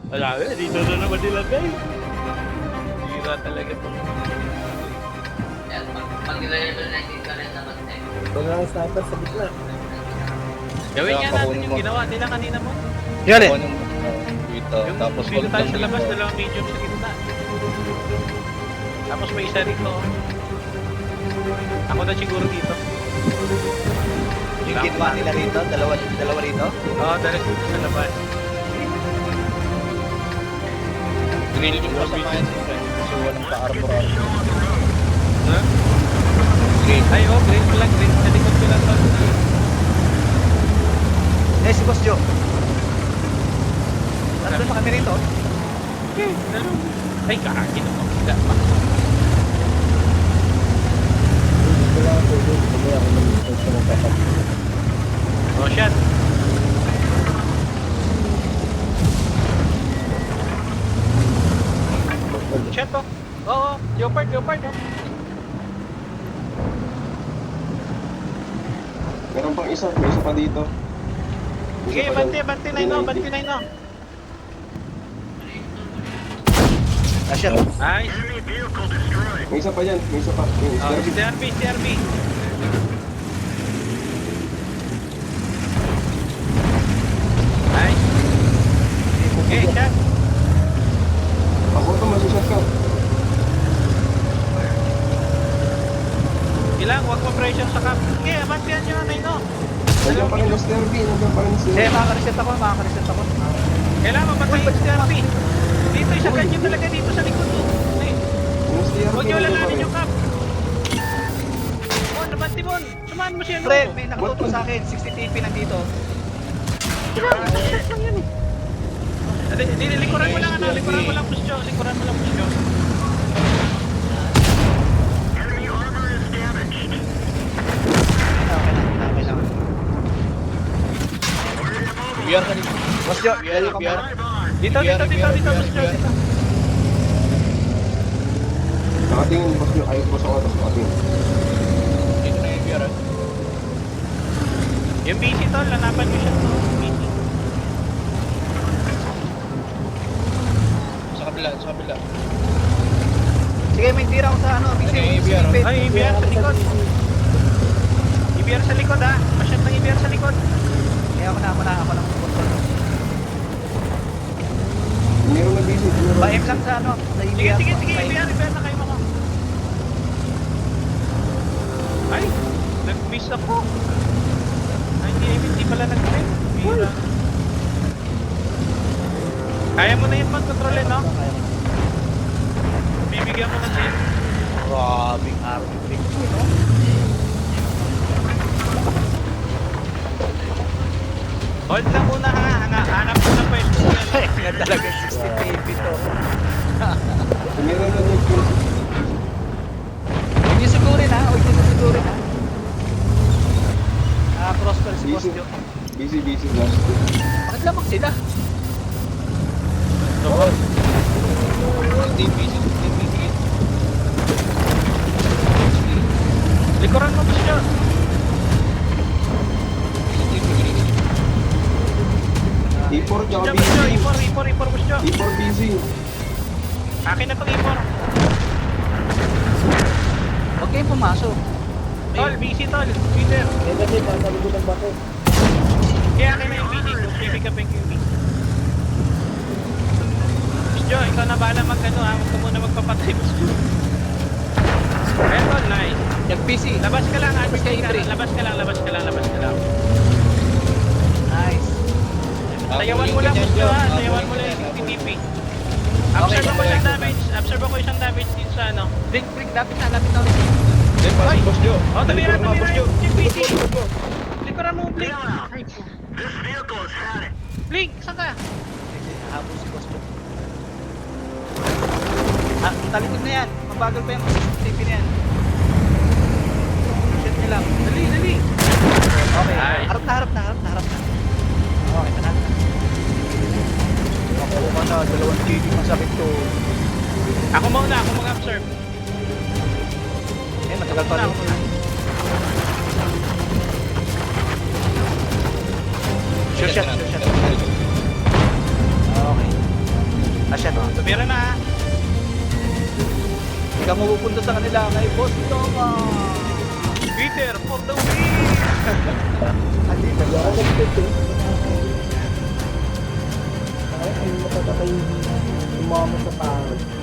Wala, dito na naman nilagay. Hira talaga to. Yan, pag nilagay na dito ka rin naman eh. Ito na ang sniper sa gitna. Gawin nga natin yung ginawa nila kanina mo. Yan eh. Dito, Yung tapos dito tayo sa dito. labas, dalawang medium sa gitna. Tapos may isa rito. Ako na siguro dito. Yung ginawa nila rito, dalawa rito. Oo, dalas dito sa labas. Grill yung kasamahan sa friend. Kasi walang ka-armor. Ha? Grill. Ay, oh, green ko lang, green. Sa likod ko lang to. Eh, si Boss Joe. Nandun na kami rito. Okay, dalawa. Ay, kakakin ako. Wala pa. Wala ako doon. Wala ako nag-start sa mga papat. Oh, shot. Shot to. Oo, Leopard, Leopard. Oh. Meron pang isa, may isa pa dito. Okay, bante na ino, bante na ino. Asya. Nice. May isa pa dyan, may isa pa. May isa. Oh, CRB, CRB. Nice. Okay, shot. Ako ito, masishot ka. Ilang, huwag mo pressure sa cap. Okay, abantihan nyo na ino. Nandiyan pa rin Mr. B, nandiyan pa rin si... Eh, makaka-reset ako. Kailangan mapatay yung CRB. Dito, isa ganyan talaga dito sa likod mo. Ay, Mr. B, huwag nyo nandiyan pa lalanin rin. yung cap. Mon, nabanti Mon. Sumahan mo siya, no? Pre, may nakatuto sa akin. 60 TP nandito. Likuran mo lang, ano? Likuran mo lang, Pusyo. Likuran mo lang, Pusyo. Okay lang. VR ka dito. Boss Joe, VR, VR. Dito, Pusyo. Dito. Nakatingin, boss nyo. Ayos boss ako, tapos nakatingin. Dito na yung VR. Yung BC to, lanapan nyo siya to. BC. Sa kabila. Sige, may tira ako sa ano. Okay, BR. Ay, IBR sa likod. IBR sa likod, ha? Masyad ng IBR sa likod. Eh, ako na. Meron na busy. Pa-M lang sa ano. Sa Sige, EBR. IBR na kayo mga. Ay, nag-miss ako. Ay, hindi pala nag-try. Kaya mo na yun mag-controlin, no? Bibigyan mo ng safe. Grabing RPG, no? Hold lang muna ha, hanap ko na pwesto yan. Nga talaga 60 TP to. Meron na din busy. Huwag niyo sigurin ha. Prosper si Boss Joe. Busy, last two. Bakit lamang sila? Likuran mo gusto. E4, tsaka Gusto, busy. ipor gusto. E4 busy. Akin na pang ipor. Huwag kayong pumasok. Tol, busy tol. Peter. Eh, kasi pasalugo ng bato. Kaya akin na yung busy. Pick up yung QB. Gusto, ikaw na bahala mag-ano ha. Huwag ka muna magpapatay. Eto, nice. Nag-PC. Labas ka lang ha. Labas ka, Ipre. Labas ka lang. Nice. Sayawan mo lang gusto ha. Sayawan mo lang yung TTP. Absorb ako isang damage dito sa ano. Break. Lapit na ulit. Then, pasok boss Joe. Oh, tumira. Boss Joe. Yung PC. Likuran mo, Blink. Blink, saan ka? Habol si Boss Joe. Talikod na yan. Mabagal pa yung TP na yan. Shoot nyo lang. Dali. Okay. Nice. Harap na. Okay, tanan. Ako ka na. 2 TP masakit to. Ako mag-absorb. Eh, matagal pa rin. Sure shot. Okay. Meron na. Hindi ka mapupunta sa kanila kay Boss Toma. Peter, for the win! Andito Hindi ba? ako nag-fit eh. Ay, matatapay yung mama sa pangit.